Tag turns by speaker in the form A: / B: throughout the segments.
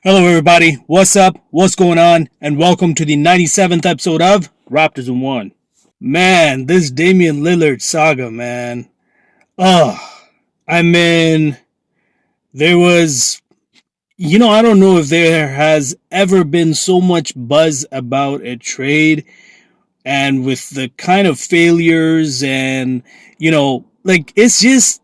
A: Hello, everybody. What's up? What's going on? And welcome to the 97th episode of Raptors in One. Man, this Damian Lillard saga, man. Oh, I mean, there was, I don't know if there has ever been so much buzz about a trade, and with the kind of failures and, it's just,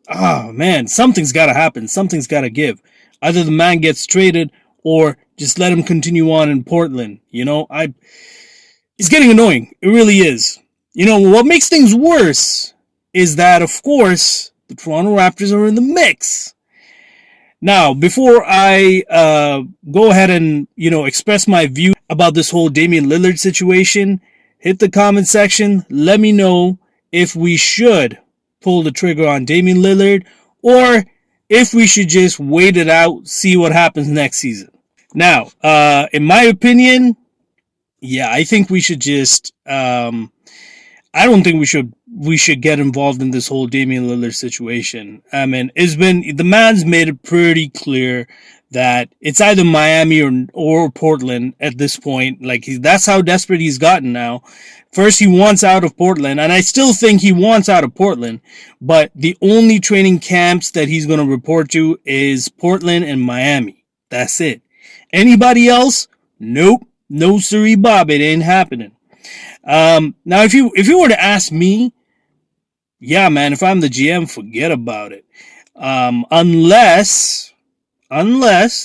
A: oh man, something's got to happen. Something's got to give. Either the man gets traded or just let him continue on in Portland. It's getting annoying. It really is. What makes things worse is that, of course, the Toronto Raptors are in the mix. Now, before I go ahead and, express my view about this whole Damian Lillard situation, hit the comment section. Let me know if we should pull the trigger on Damian Lillard or if we should just wait it out, see what happens next season. Now, in my opinion, yeah, I think we should just. I don't think we should get involved in this whole Damian Lillard situation. I mean, the man's made it pretty clear that it's either Miami or Portland at this point. Like that's how desperate he's gotten now. First, he wants out of Portland, and I still think he wants out of Portland, but the only training camps that he's going to report to is Portland and Miami. That's it. Anybody else? Nope. No siree bob. It ain't happening. Now, if you were to ask me, yeah, man, if I'm the GM, forget about it. Unless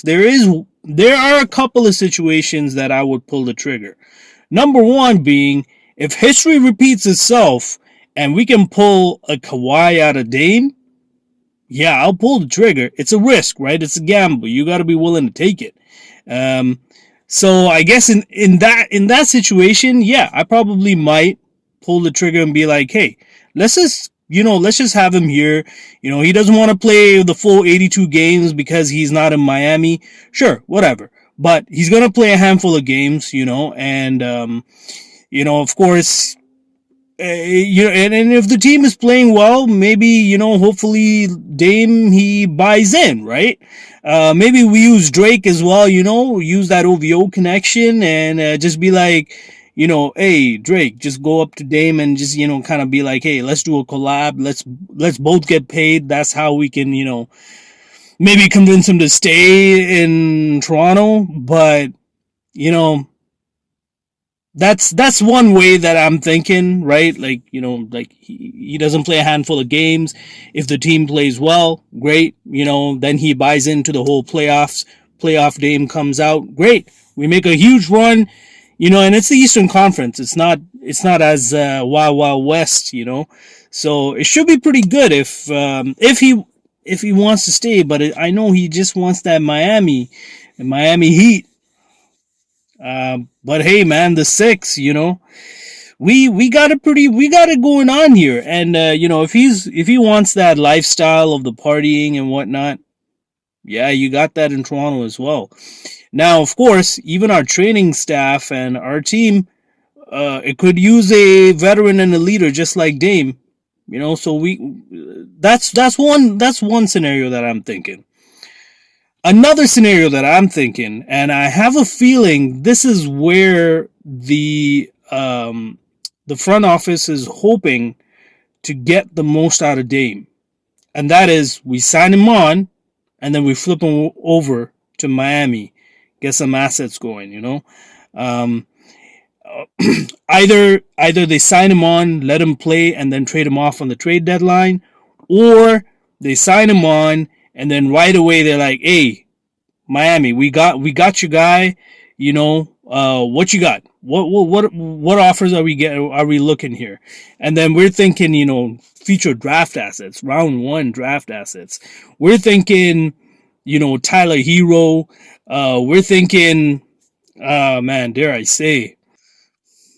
A: there are a couple of situations that I would pull the trigger. Number one being, if history repeats itself and we can pull a Kawhi out of Dame, yeah, I'll pull the trigger. It's a risk, right? It's a gamble. You got to be willing to take it. So I guess in that situation, yeah, I probably might pull the trigger and be like, hey, let's just have him here. He doesn't want to play the full 82 games because he's not in Miami. Sure, whatever. But he's going to play a handful of games, and, of course, and if the team is playing well, maybe, hopefully Dame, he buys in, right? Maybe we use Drake as well, use that OVO connection and just be like, hey, Drake, just go up to Dame and just, kind of be like, hey, let's do a collab. Let's both get paid. That's how we can, maybe convince him to stay in Toronto. But, that's one way that I'm thinking, right? Like, he doesn't play a handful of games. If the team plays well, great. Then he buys into the whole playoff Dame comes out. Great. We make a huge run, and it's the Eastern Conference. It's not as Wild Wild West, So it should be pretty good if he wants to stay, but I know he just wants that Miami Heat. But hey, man, the six, we got it going on here, and if he wants that lifestyle of the partying and whatnot, yeah, you got that in Toronto as well. Now, of course, even our training staff and our team, it could use a veteran and a leader just like Dame, So that's one scenario that I'm thinking. Another scenario that I'm thinking, and I have a feeling this is where the front office is hoping to get the most out of Dame, and that is we sign him on, and then we flip him over to Miami, get some assets going. Either they sign him on, let him play, and then trade him off on the trade deadline, or they sign him on. And then right away they're like, "Hey, Miami, we got your guy. What you got? What offers are we looking here?" And then we're thinking, future draft assets, round 1 draft assets. We're thinking, Tyler Hero. We're thinking, man, dare I say,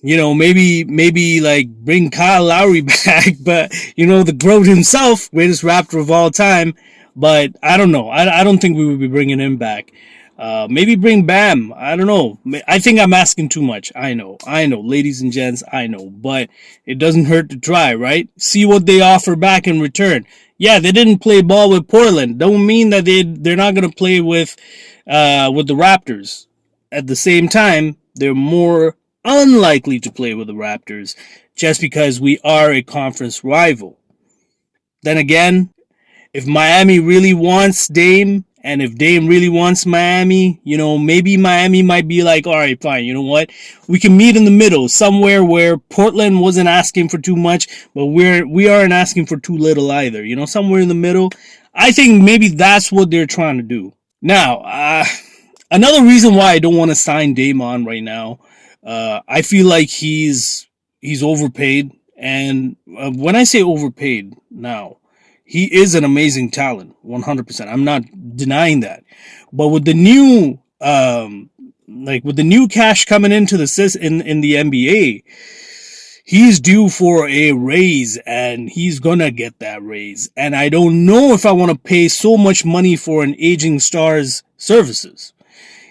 A: maybe like bring Kyle Lowry back, but the GOAT himself, greatest Raptor of all time. But I don't know. I don't think we would be bringing him back. Maybe bring Bam. I don't know. I think I'm asking too much. I know, ladies and gents, I know. But it doesn't hurt to try, right? See what they offer back in return. Yeah, they didn't play ball with Portland. Don't mean that they're not gonna play with the Raptors. At the same time, they're more unlikely to play with the Raptors just because we are a conference rival. Then again, if Miami really wants Dame and if Dame really wants Miami, maybe Miami might be like, all right, fine, you know what? We can meet in the middle, somewhere where Portland wasn't asking for too much, but we aren't asking for too little either. Somewhere in the middle. I think maybe that's what they're trying to do. Now, another reason why I don't want to sign Damon right now, I feel like he's overpaid, and when I say overpaid, now he is an amazing talent, 100%. I'm not denying that, but with the new with the new cash coming into the in the NBA, he's due for a raise, and he's gonna get that raise. And I don't know if I want to pay so much money for an aging star's services.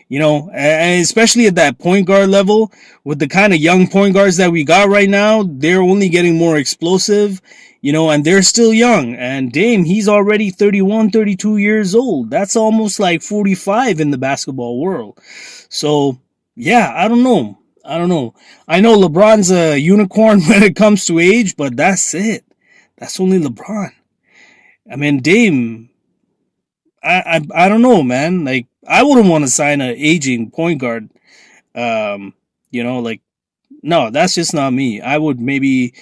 A: And especially at that point guard level, with the kind of young point guards that we got right now, they're only getting more explosive, and they're still young. And Dame, he's already 31, 32 years old. That's almost like 45 in the basketball world. So, yeah, I don't know. I know LeBron's a unicorn when it comes to age, but that's it. That's only LeBron. I mean, Dame, I don't know, man. Like, I wouldn't want to sign an aging point guard. Like, no, that's just not me. I would maybe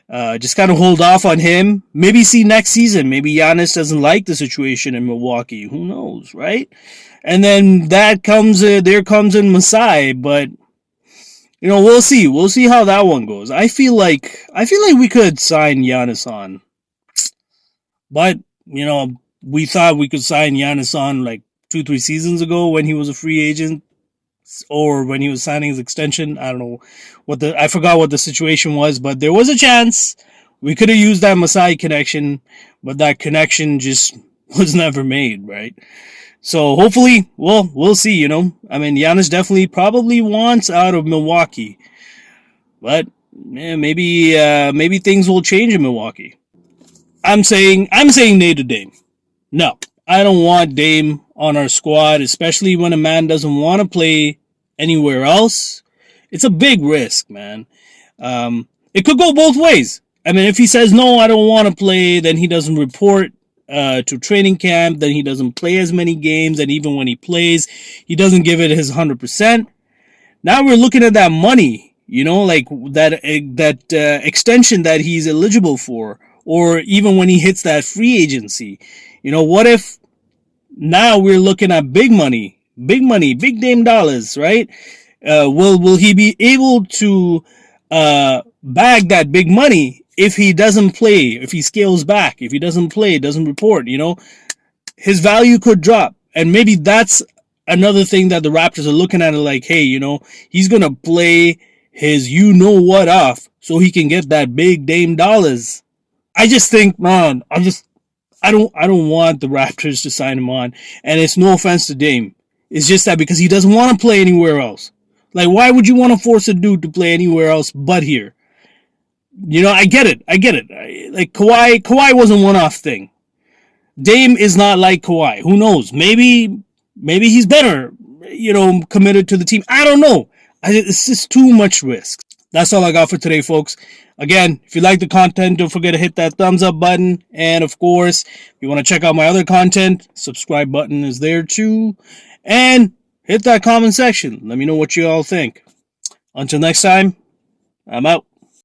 A: just kind of hold off on him. Maybe see next season. Maybe Giannis doesn't like the situation in Milwaukee. Who knows, right? And then there comes in Masai. But we'll see. We'll see how that one goes. I feel like we could sign Giannis on, but we thought we could sign Giannis on like 2-3 seasons ago when he was a free agent, or when he was signing his extension. I don't know I forgot what the situation was, but there was a chance we could have used that Masai connection, but that connection just was never made, right? So hopefully, we'll see. I mean, Giannis definitely probably wants out of Milwaukee, but maybe things will change in Milwaukee. I'm saying nay to Dame. No, I don't want Dame on our squad, especially when a man doesn't want to play anywhere else. It's a big risk, man. It could go both ways. I mean, if he says, no, I don't want to play, then he doesn't report to training camp, then he doesn't play as many games, and even when he plays, he doesn't give it his 100%. Now we're looking at that money, like that extension that he's eligible for, or even when he hits that free agency. What if now we're looking at big money, big Dame dollars, right? Will he be able to bag that big money if he doesn't play, if he scales back, if he doesn't play, doesn't report? His value could drop, and maybe that's another thing that the Raptors are looking at. Like, hey, he's gonna play his what off so he can get that big Dame dollars. I just think, man, I don't want the Raptors to sign him on, and it's no offense to Dame. It's just that because he doesn't want to play anywhere else. Like, why would you want to force a dude to play anywhere else but here? I get it. Like, Kawhi was a one-off thing. Dame is not like Kawhi. Who knows? Maybe he's better, committed to the team. I don't know. It's just too much risk. That's all I got for today, folks. Again, if you like the content, don't forget to hit that thumbs up button. And of course, if you want to check out my other content, subscribe button is there too. And hit that comment section. Let me know what you all think. Until next time, I'm out.